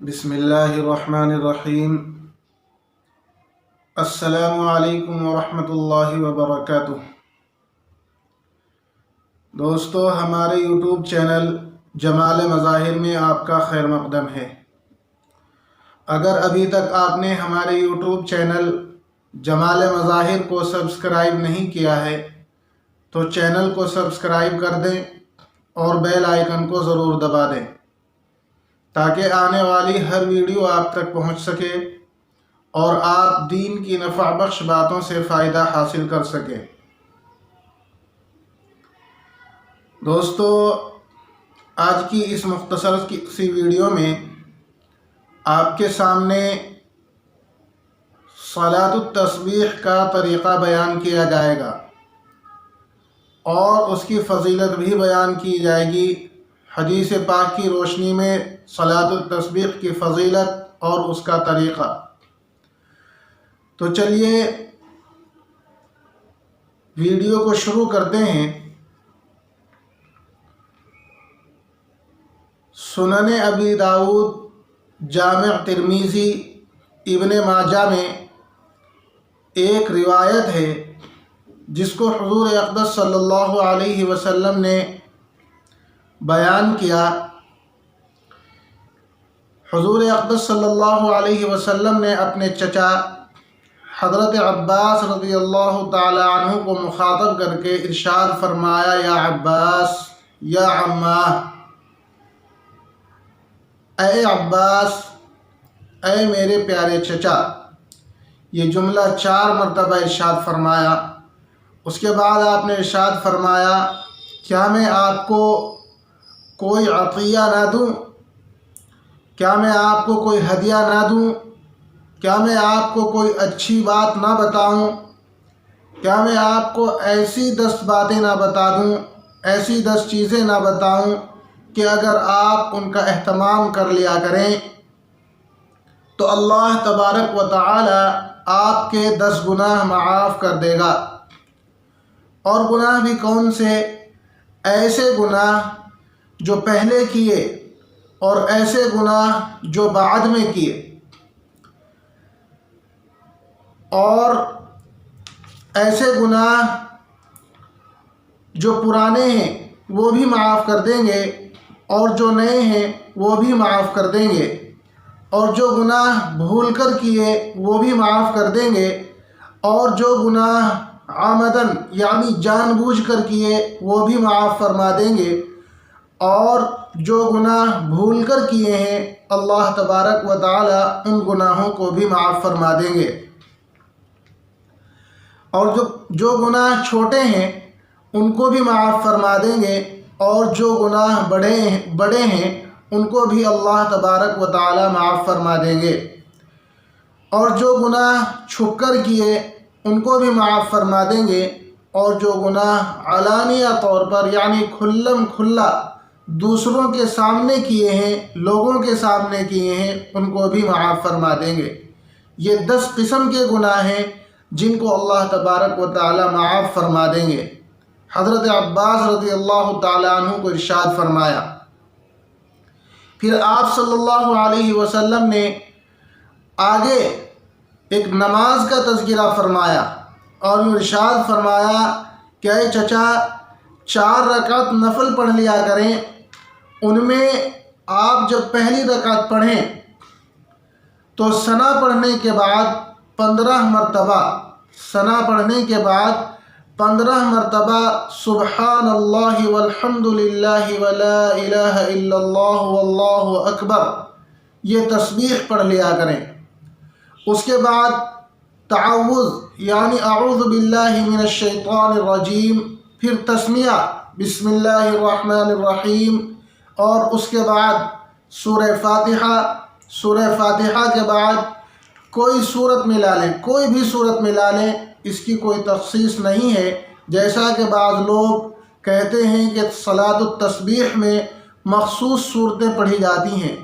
بسم اللہ الرحمن الرحیم۔ السلام علیکم ورحمۃ اللہ وبرکاتہ۔ دوستو، ہمارے یوٹیوب چینل جمال مظاہر میں آپ کا خیر مقدم ہے۔ اگر ابھی تک آپ نے ہمارے یوٹیوب چینل جمال مظاہر کو سبسکرائب نہیں کیا ہے تو چینل کو سبسکرائب کر دیں اور بیل آئیکن کو ضرور دبا دیں تاکہ آنے والی ہر ویڈیو آپ تک پہنچ سکے اور آپ دین کی نفع بخش باتوں سے فائدہ حاصل کر سکیں۔ دوستو، آج کی اس مختصر سی ویڈیو میں آپ کے سامنے صلاۃ التسبیح کا طریقہ بیان کیا جائے گا اور اس کی فضیلت بھی بیان کی جائے گی۔ حدیث پاک کی روشنی میں صلاۃ التسبیح کی فضیلت اور اس کا طریقہ۔ تو چلیے ویڈیو کو شروع کرتے ہیں۔ سنن ابی داؤد، جامع ترمذی، ابن ماجہ میں ایک روایت ہے جس کو حضور اقدس صلی اللہ علیہ وسلم نے بیان کیا۔ حضور اقدس صلی اللہ علیہ وسلم نے اپنے چچا حضرت عباس رضی اللہ تعالی عنہ کو مخاطب کر کے ارشاد فرمایا: یا عباس، یا عماه، اے عباس، اے میرے پیارے چچا۔ یہ جملہ 4 مرتبہ ارشاد فرمایا۔ اس کے بعد آپ نے ارشاد فرمایا: کیا میں آپ کو کوئی عطیہ نہ دوں؟ کیا میں آپ کو کوئی ہدیہ نہ دوں؟ کیا میں آپ کو کوئی اچھی بات نہ بتاؤں؟ کیا میں آپ کو ایسی 10 باتیں نہ بتا دوں، ایسی 10 چیزیں نہ بتاؤں کہ اگر آپ ان کا اہتمام کر لیا کریں تو اللہ تبارک و تعالی آپ کے 10 گناہ معاف کر دے گا۔ اور گناہ بھی کون سے؟ ایسے گناہ جو پہلے کیے اور ایسے گناہ جو بعد میں کیے، اور ایسے گناہ جو پرانے ہیں وہ بھی معاف کر دیں گے، اور جو نئے ہیں وہ بھی معاف کر دیں گے، اور جو گناہ بھول کر کیے وہ بھی معاف کر دیں گے، اور جو گناہ عمدن یعنی جان بوجھ کر کیے وہ بھی معاف فرما دیں گے، اور جو گناہ بھول کر کیے ہیں اللہ تبارک و تعالی ان گناہوں کو بھی معاف فرما دیں گے۔ اور جو گناہ چھوٹے ہیں ان کو بھی معاف فرما دیں گے، اور جو گناہ بڑے ہیں ان کو بھی اللہ تبارک و تعالی معاف فرما دیں گے، اور جو گناہ چھپ کر کیے ان کو بھی معاف فرما دیں گے، اور جو گناہ علانیہ طور پر یعنی کھلم کھلا دوسروں کے سامنے کیے ہیں، لوگوں کے سامنے کیے ہیں، ان کو بھی معاف فرما دیں گے۔ یہ 10 قسم کے گناہ ہیں جن کو اللہ تبارک و تعالی معاف فرما دیں گے۔ حضرت عباس رضی اللہ تعالی عنہ کو ارشاد فرمایا۔ پھر آپ صلی اللہ علیہ وسلم نے آگے ایک نماز کا تذکرہ فرمایا اور ارشاد فرمایا کہ اے چچا، 4 رکعت نفل پڑھ لیا کریں۔ ان میں آپ جب پہلی رکعت پڑھیں تو ثنا پڑھنے کے بعد 15 مرتبہ سبحان اللہ والحمد للہ ولا الہ الا اللہ واللہ اکبر یہ تسبیح پڑھ لیا کریں۔ اس کے بعد تعوذ یعنی اعوذ باللہ من الشیطان الرجیم، پھر تسمیہ بسم اللہ الرحمن الرحیم، اور اس کے بعد سورہ فاتحہ کے بعد کوئی صورت ملا لیں، کوئی بھی صورت ملا لیں، اس کی کوئی تخصیص نہیں ہے۔ جیسا کہ بعض لوگ کہتے ہیں کہ صلاۃ التسبیح میں مخصوص صورتیں پڑھی جاتی ہیں،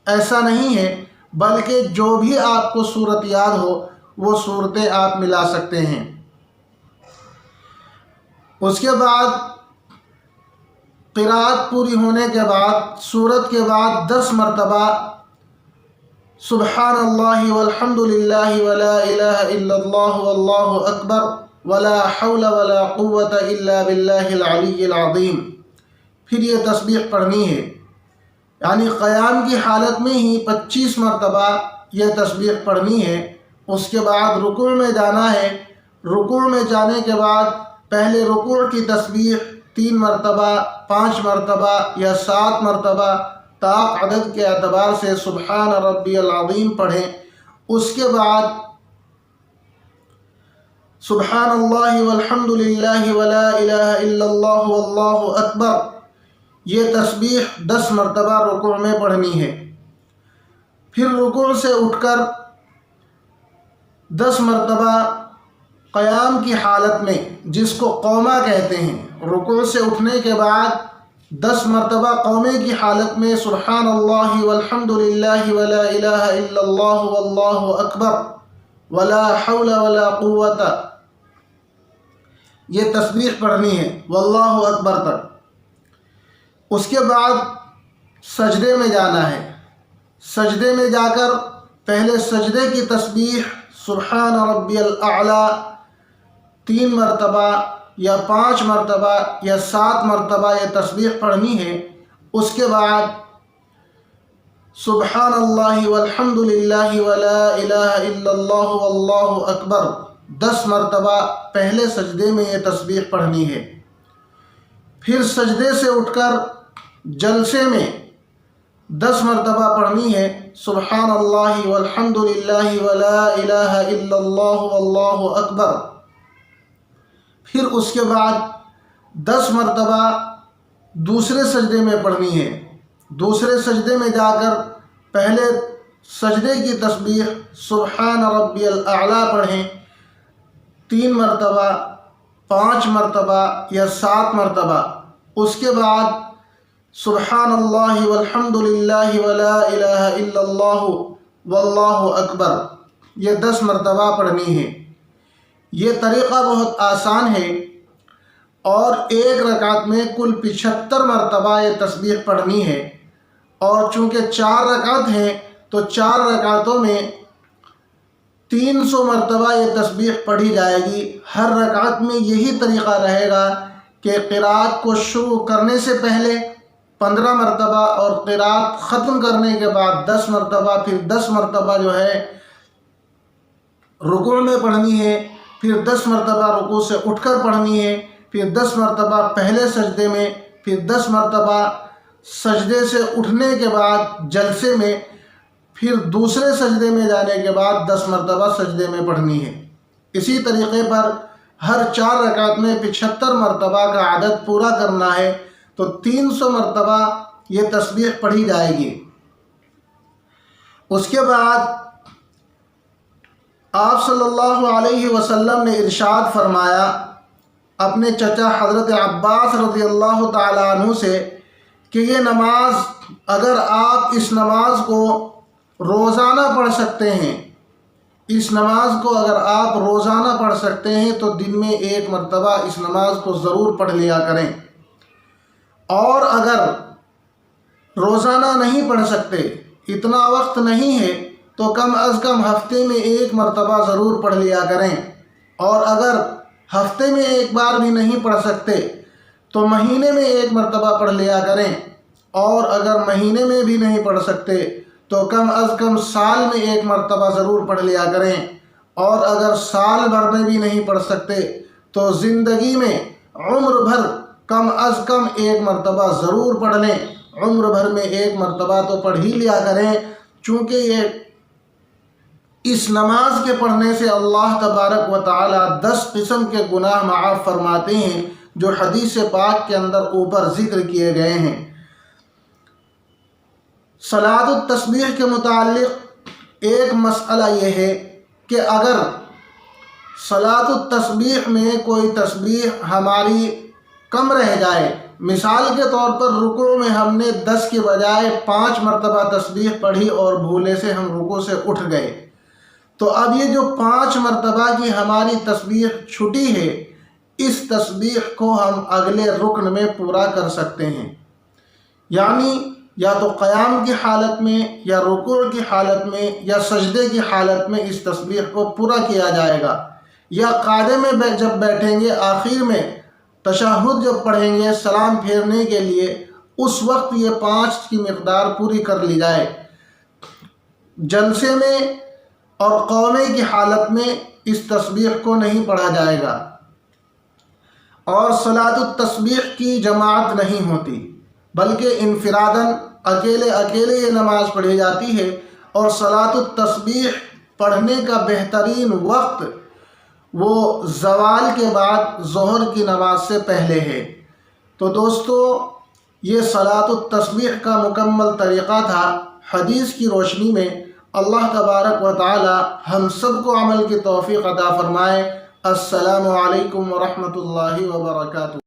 ایسا نہیں ہے، بلکہ جو بھی آپ کو صورت یاد ہو وہ صورتیں آپ ملا سکتے ہیں۔ اس کے بعد قرأت پوری ہونے کے بعد سورت کے بعد 10 مرتبہ سبحان اللہ والحمد للہ ولا الہ الا اللہ واللہ اکبر ولا حول ولا قوة الا باللہ العلی العظیم۔ پھر یہ تسبیح پڑھنی ہے، یعنی قیام کی حالت میں ہی 25 مرتبہ یہ تسبیح پڑھنی ہے۔ اس کے بعد رکوع میں جانا ہے، رکوع میں جانے کے بعد پہلے رکوع کی تسبیح 3 مرتبہ، 5 مرتبہ یا 7 مرتبہ طاق عدد کے اعتبار سے سبحان ربی العظیم پڑھیں۔ اس کے بعد سبحان اللہ والحمد للہ ولا الہ الا اللہ واللہ اکبر، یہ تسبیح 10 مرتبہ رکوع میں پڑھنی ہے۔ پھر رکوع سے اٹھ کر 10 مرتبہ قیام کی حالت میں، جس کو قومہ کہتے ہیں، رکوع سے اٹھنے کے بعد 10 مرتبہ قومے کی حالت میں سبحان اللہ والحمد للہ ولا الہ الا اللہ واللہ اکبر ولا حول ولا قوت، یہ تسبیح پڑھنی ہے واللہ اکبر تک۔ اس کے بعد سجدے میں جانا ہے، سجدے میں جا کر پہلے سجدے کی تسبیح سبحان ربی الاعلی 3 مرتبہ یا 5 مرتبہ یا 7 مرتبہ یہ تسبیح پڑھنی ہے۔ اس کے بعد سبحان اللہ والحمد للہ ولا الہ الا اللہ واللہ اکبر 10 مرتبہ پہلے سجدے میں یہ تسبیح پڑھنی ہے۔ پھر سجدے سے اٹھ کر جلسے میں 10 مرتبہ پڑھنی ہے سبحان اللہ والحمد للہ ولا الہ الا اللہ واللہ اکبر۔ پھر اس کے بعد 10 مرتبہ دوسرے سجدے میں پڑھنی ہے، دوسرے سجدے میں جا کر پہلے سجدے کی تسبیح سبحان ربی الاعلی پڑھیں 3 مرتبہ، 5 مرتبہ یا 7 مرتبہ۔ اس کے بعد سبحان اللہ والحمد للہ ولا الہ الا اللہ واللہ اکبر، یہ 10 مرتبہ پڑھنی ہے۔ یہ طریقہ بہت آسان ہے اور ایک رکعت میں کل 75 مرتبہ یہ تسبیح پڑھنی ہے، اور چونکہ 4 رکعت ہیں تو 4 رکعتوں میں 300 مرتبہ یہ تسبیح پڑھی جائے گی۔ ہر رکعت میں یہی طریقہ رہے گا کہ قرات کو شروع کرنے سے پہلے 15 مرتبہ اور قرات ختم کرنے کے بعد 10 مرتبہ، پھر 10 مرتبہ جو ہے رکوع میں پڑھنی ہے، پھر 10 مرتبہ رکوع سے اٹھ کر پڑھنی ہے، پھر 10 مرتبہ پہلے سجدے میں، پھر 10 مرتبہ سجدے سے اٹھنے کے بعد جلسے میں، پھر دوسرے سجدے میں جانے کے بعد 10 مرتبہ سجدے میں پڑھنی ہے۔ اسی طریقے پر ہر 4 رکعت میں 75 مرتبہ کا عدد پورا کرنا ہے، تو 300 مرتبہ یہ تسبیح پڑھی جائے گی۔ اس کے بعد آپ صلی اللہ علیہ وسلم نے ارشاد فرمایا اپنے چچا حضرت عباس رضی اللہ تعالیٰ عنہ سے کہ یہ نماز، اگر آپ اس نماز کو روزانہ پڑھ سکتے ہیں، اس نماز کو اگر آپ روزانہ پڑھ سکتے ہیں تو دن میں 1 مرتبہ اس نماز کو ضرور پڑھ لیا کریں، اور اگر روزانہ نہیں پڑھ سکتے، اتنا وقت نہیں ہے، تو کم از کم ہفتے میں 1 مرتبہ ضرور پڑھ لیا کریں، اور اگر ہفتے میں 1 بار بھی نہیں پڑھ سکتے تو مہینے میں 1 مرتبہ پڑھ لیا کریں، اور اگر مہینے میں بھی نہیں پڑھ سکتے تو کم از کم سال میں 1 مرتبہ ضرور پڑھ لیا کریں، اور اگر سال بھر میں بھی نہیں پڑھ سکتے تو زندگی میں عمر بھر کم از کم 1 مرتبہ ضرور پڑھ لیں۔ عمر بھر میں 1 مرتبہ تو پڑھ ہی لیا کریں، چونکہ یہ اس نماز کے پڑھنے سے اللہ تبارک و تعالی 10 قسم کے گناہ معاف فرماتے ہیں، جو حدیث پاک کے اندر اوپر ذکر کیے گئے ہیں۔ صلاۃ التسبیح کے متعلق ایک مسئلہ یہ ہے کہ اگر صلاۃ التسبیح میں کوئی تسبیح ہماری کم رہ جائے، مثال کے طور پر رکوع میں ہم نے 10 کے بجائے 5 مرتبہ تسبیح پڑھی اور بھولے سے ہم رکوع سے اٹھ گئے، تو اب یہ جو 5 مرتبہ کی ہماری تسبیح چھٹی ہے، اس تسبیح کو ہم اگلے رکن میں پورا کر سکتے ہیں۔ یعنی یا تو قیام کی حالت میں یا رکوع کی حالت میں یا سجدے کی حالت میں اس تسبیح کو پورا کیا جائے گا، یا قاعدے میں جب بیٹھیں گے آخر میں تشہد جب پڑھیں گے سلام پھیرنے کے لیے اس وقت یہ 5 کی مقدار پوری کر لی جائے۔ جلسے میں اور قومے کی حالت میں اس تسبیح کو نہیں پڑھا جائے گا، اور صلاۃ التسبیح کی جماعت نہیں ہوتی بلکہ انفراداً اکیلے یہ نماز پڑھی جاتی ہے، اور صلاۃ التسبیح پڑھنے کا بہترین وقت وہ زوال کے بعد ظہر کی نماز سے پہلے ہے۔ تو دوستو، یہ صلاۃ التسبیح کا مکمل طریقہ تھا۔ حدیث کی روشنی میں اللہ تبارک و تعالی ہم سب کو عمل کی توفیق عطا فرمائے۔ السلام علیکم ورحمۃ اللہ وبرکاتہ۔